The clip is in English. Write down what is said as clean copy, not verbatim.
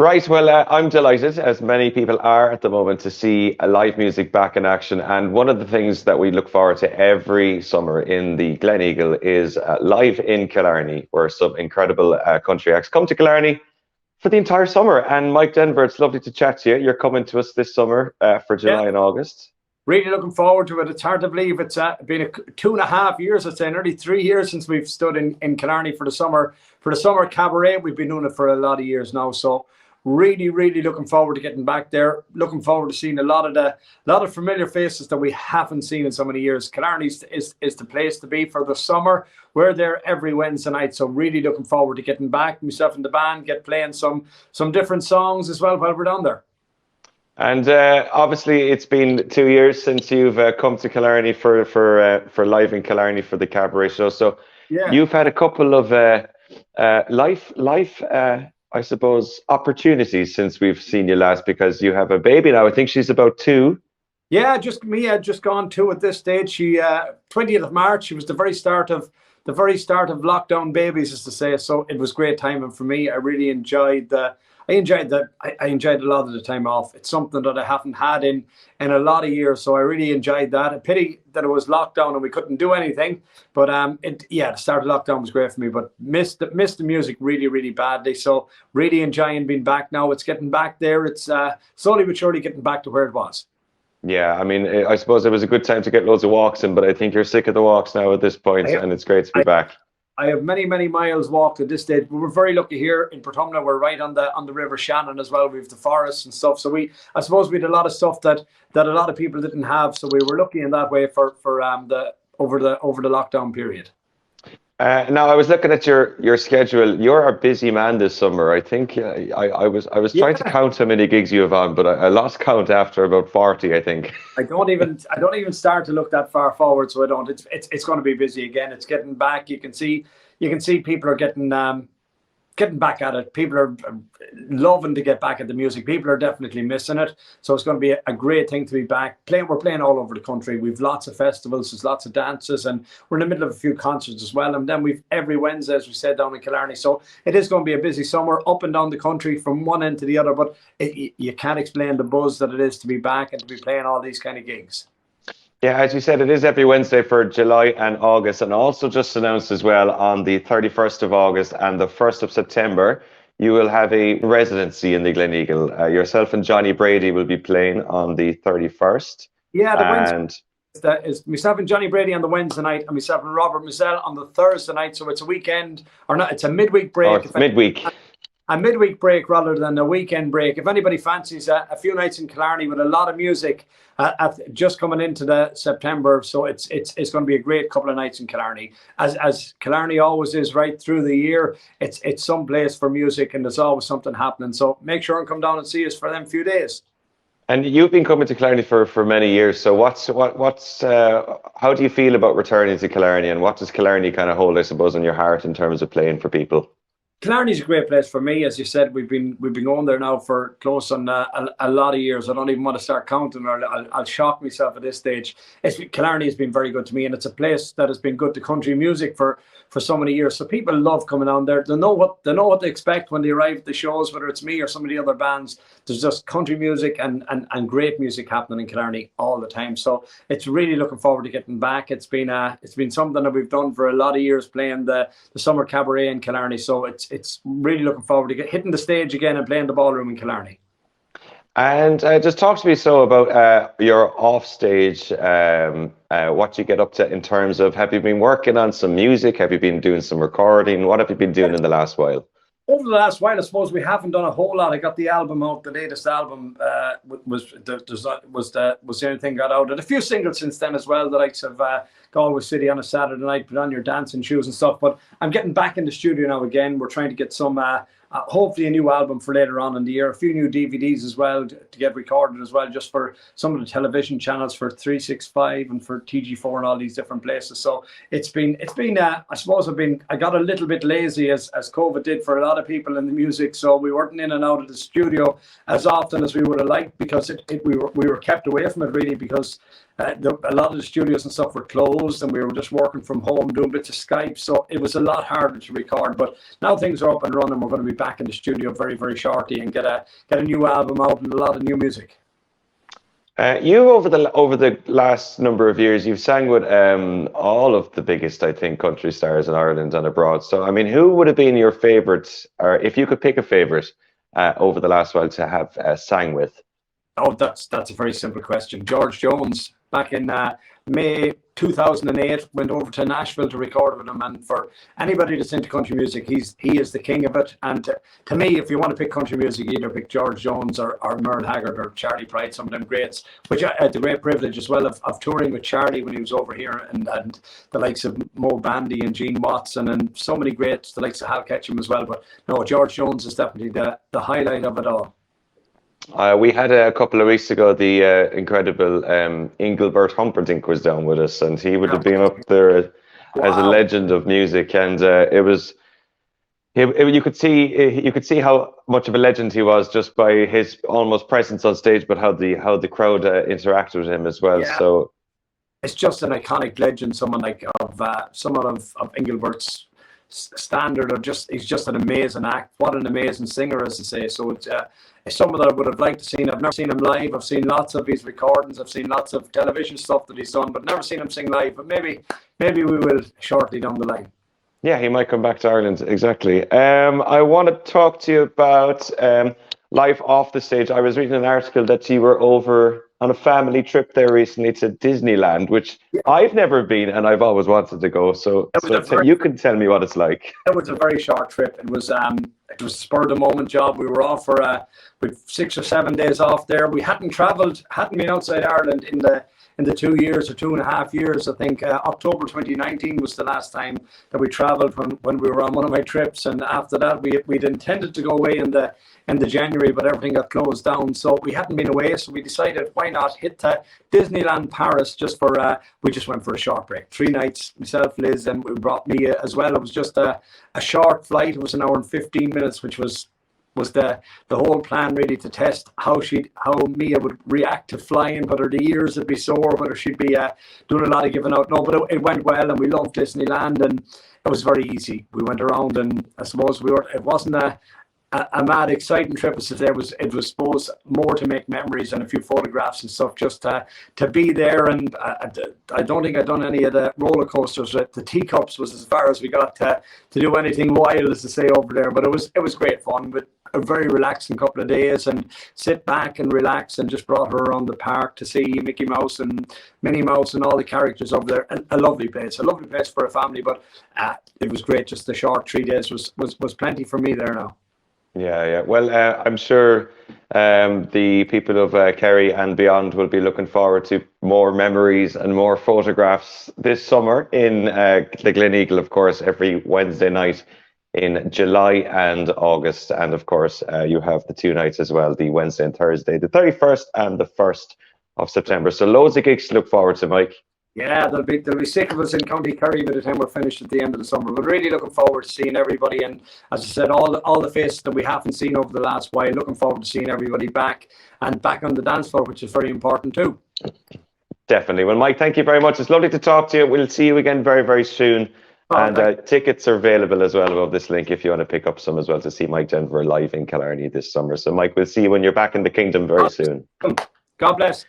Right, well, I'm delighted, as many people are at the moment, to see live music back in action. And one of the things that we look forward to every summer in the Gleneagle is live in Killarney, where some incredible country acts come to Killarney for the entire summer. And Mike Denver, it's lovely to chat to you. You're coming to us this summer for Yeah, July and August. really looking forward to it. It's hard to believe it's been 2.5 years, I'd say, nearly 3 years since we've stood in Killarney for the summer cabaret. We've been doing it for a lot of years now, so really, really looking forward to getting back there. Looking forward to seeing a lot of familiar faces that we haven't seen in so many years. Killarney is the place to be for the summer. We're there every Wednesday night, so really looking forward to getting back. Myself and the band get playing some different songs as well while we're down there. And obviously, it's been 2 years since you've come to Killarney for live in Killarney for the cabaret show. So Yeah. you've had a couple of life, I suppose, opportunities since we've seen you last, because you have a baby now. I think she's about 2. Yeah, just me. I'd just gone two at this stage. She 20th of March. She was the very start of lockdown babies, as to say. So it was great timing for me. I really enjoyed the. I enjoyed a lot of the time off. It's something that I haven't had in a lot of years. So I really enjoyed that. A pity that it was lockdown and we couldn't do anything. But the start of lockdown was great for me. But missed the music really, really badly. So really enjoying being back now. It's getting back there. It's slowly but surely getting back to where it was. Yeah, I mean, I suppose it was a good time to get loads of walks in, but I think you're sick of the walks now at this point, I, and it's great to be I, back. I have many, many miles walked at this stage. But we're very lucky here in Portumna. We're right on the River Shannon as well. We have the forests and stuff. So I suppose we had a lot of stuff that a lot of people didn't have. So we were lucky in that way for the over the lockdown period. Now, I was looking at your schedule. You're a busy man this summer. I think I was trying to Yeah, count how many gigs you have on, but I lost count after about 40, I think. I don't even start to look that far forward. So I don't. It's going to be busy again. It's getting back. You can see people are getting back at it. People are loving to get back at the music. People are definitely missing it. So it's going to be a great thing to be back. We're playing all over the country. We've lots of festivals, there's lots of dances, and we're in the middle of a few concerts as well. And then we've every Wednesday, as we said, down in Killarney. So it is going to be a busy summer up and down the country from one end to the other. But you can't explain the buzz that it is to be back and to be playing all these kind of gigs. Yeah, as you said, it is every Wednesday for July and August, and also just announced as well on the 31st of August and the 1st of September, you will have a residency in the Gleneagle. Yourself and Johnny Brady will be playing on the 31st. Yeah, the Wednesday. And That is myself and Johnny Brady on the Wednesday night, and myself and Robert Mazel on the Thursday night. So it's a weekend, or not? It's a midweek oh, break. it's midweek. A midweek break rather than a weekend break. If anybody fancies a few nights in Killarney with a lot of music, just coming into the September, so it's going to be a great couple of nights in Killarney. As Killarney always is right through the year, it's some place for music, and there's always something happening. So make sure and come down and see us for them few days. And you've been coming to Killarney for many years. So how do you feel about returning to Killarney, and what does Killarney kind of hold, I suppose, in your heart in terms of playing for people? Killarney's a great place for me. As you said, we've been going there now for close on a lot of years. I don't even want to start counting, or I'll shock myself at this stage. Killarney has been very good to me, and it's a place that has been good to country music for so many years. So people love coming down there. They know what they expect when they arrive at the shows, whether it's me or some of the other bands. There's just country music and great music happening in Killarney all the time. So it's really looking forward to getting back. It's been something that we've done for a lot of years, playing the summer cabaret in Killarney. So it's really looking forward to hitting the stage again and playing the ballroom in Killarney. And just talk to me about your offstage, what you get up to in terms of, have you been working on some music? Have you been doing some recording? What have you been doing in the last while? Over the last while, I suppose we haven't done a whole lot. I got the album out. The latest album was the only thing got out. And a few singles since then as well. The likes of Galway City on a Saturday night, put on your dancing shoes and stuff. But I'm getting back in the studio now again. We're trying to get some, hopefully a new album for later on in the year. A few new DVDs as well to get recorded as well, just for some of the television channels for 365 and for TG4 and all these different places. So it's been. I suppose I got a little bit lazy as COVID did for a lot of people in the music. So we weren't in and out of the studio as often as we would have liked, because we were kept away from it really, because a lot of the studios and stuff were closed, and we were just working from home doing bits of Skype, so it was a lot harder to record. But now things are up and running. We're going to be back in the studio very, very shortly and get a new album out and a lot of new music. You over the last number of years, you've sang with all of the biggest, I think, country stars in Ireland and abroad. So, I mean, who would have been your favourite, or if you could pick a favourite over the last while to have sang with? Oh, that's a very simple question. George Jones, back in May 2008, went over to Nashville to record with him. And for anybody that's into country music, he is the king of it. And to me, if you want to pick country music, either pick George Jones or Merle Haggard or Charlie Pride, some of them greats, which I had the great privilege as well of touring with Charlie when he was over here, and the likes of Mo Bandy and Gene Watson and so many greats, the likes of Hal Ketchum as well. But no, George Jones is definitely the highlight of it all. We had a couple of weeks ago the incredible Engelbert Humperdinck was down with us, and he would have been up there as a legend of music. And it was you could see how much of a legend he was just by his almost presence on stage, but how the crowd interacted with him as well. Yeah. So it's just an iconic legend. Someone of Engelbert's standard, he's just an amazing act. What an amazing singer, as to say. So it's someone that I would have liked to see. I've never seen him live. I've seen lots of his recordings. I've seen lots of television stuff that he's done, but never seen him sing live. But maybe we will shortly down the line. Yeah, he might come back to Ireland. Exactly. I want to talk to you about life off the stage. I was reading an article that you were over on a family trip there recently to Disneyland, which I've never been, and I've always wanted to go. So you can tell me what it's like. It was a very short trip. It was a spur of the moment job. We were off for with 6 or 7 days off there. We hadn't been outside Ireland in the 2 years or 2.5 years. I think October 2019 was the last time that we travelled when we were on one of my trips, and after that we'd intended to go away in the January, but everything got closed down, so we hadn't been away. So we decided, why not hit Disneyland Paris we just went for a short break, 3 nights, myself, Liz, and we brought Mia as well. It was just a short flight. It was 1 hour and 15 minutes, which was the whole plan, really, to test how Mia would react to flying, whether the ears would be sore, whether she'd be doing a lot of giving out. No, but it went well, and we loved Disneyland, and it was very easy. We went around, and I suppose it wasn't a mad exciting trip. As it was supposed more to make memories and a few photographs and stuff, just to be there. And I don't think I'd done any of the roller coasters. The teacups was as far as we got to do anything wild, as to say, over there. But it was great fun, with a very relaxing couple of days, and sit back and relax, and just brought her around the park to see Mickey Mouse and Minnie Mouse and all the characters over there. And a lovely place for a family. But it was great. Just the short 3 days was plenty for me there now. Yeah. Well, I'm sure the people of Kerry and beyond will be looking forward to more memories and more photographs this summer in the Gleneagle, of course, every Wednesday night in July and August. And of course, you have the 2 nights as well, the Wednesday and Thursday, the 31st and the 1st of September. So loads of gigs to look forward to, Mike. Yeah, there'll be 6 of us in County Kerry by the time we're finished at the end of the summer. But really looking forward to seeing everybody, and as I said, all the faces that we haven't seen over the last while. Looking forward to seeing everybody back on the dance floor, which is very important too. Definitely. Well, Mike, thank you very much. It's lovely to talk to you. We'll see you again very, very soon. And tickets are available as well above this link if you want to pick up some as well to see Mike Denver live in Killarney this summer. So, Mike, we'll see you when you're back in the kingdom very soon. God bless.